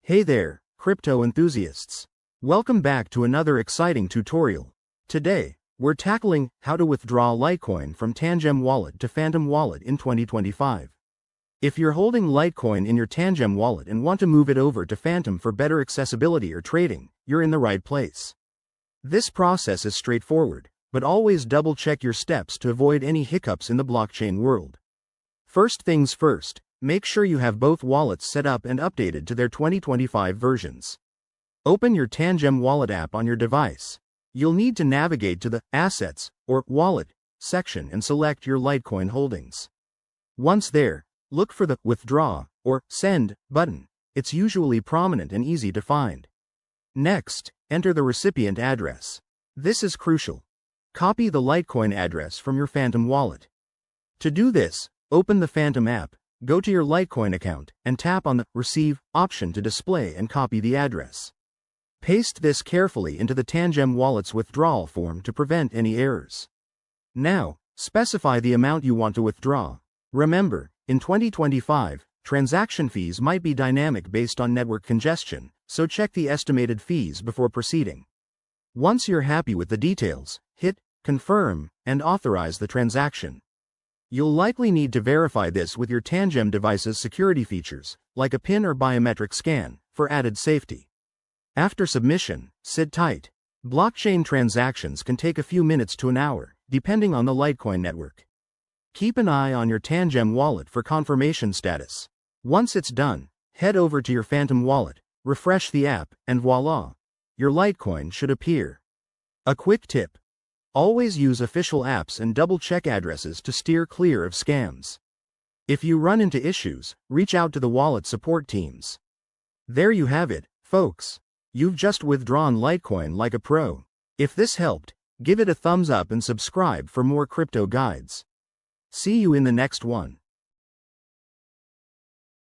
Hey there, crypto enthusiasts. Welcome back to another exciting tutorial. Today, we're tackling how to withdraw Litecoin from Tangem Wallet to Phantom Wallet in 2025. If you're holding Litecoin in your Tangem Wallet and want to move it over to Phantom for better accessibility or trading, you're in the right place. This process is straightforward, but always double-check your steps to avoid any hiccups in the blockchain world. First things first, make sure you have both wallets set up and updated to their 2025 versions. Open your Tangem Wallet app on your device. You'll need to navigate to the Assets or Wallet section and select your Litecoin holdings. Once there, look for the Withdraw or Send button. It's usually prominent and easy to find. Next, enter the recipient address. This is crucial. Copy the Litecoin address from your Phantom Wallet. To do this, open the Phantom app, go to your Litecoin account, and tap on the Receive option to display and copy the address. Paste this carefully into the Tangem Wallet's withdrawal form to prevent any errors. Now, specify the amount you want to withdraw. Remember, in 2025, transaction fees might be dynamic based on network congestion, so check the estimated fees before proceeding. Once you're happy with the details, hit Confirm and authorize the transaction. You'll likely need to verify this with your Tangem device's security features, like a PIN or biometric scan, for added safety. After submission, sit tight. Blockchain transactions can take a few minutes to an hour, depending on the Litecoin network. Keep an eye on your Tangem Wallet for confirmation status. Once it's done, head over to your Phantom Wallet, refresh the app, and voila! Your Litecoin should appear. A quick tip: always use official apps and double-check addresses to steer clear of scams. If you run into issues, reach out to the wallet support teams. There you have it, folks. You've just withdrawn Litecoin like a pro. If this helped, give it a thumbs up and subscribe for more crypto guides. See you in the next one.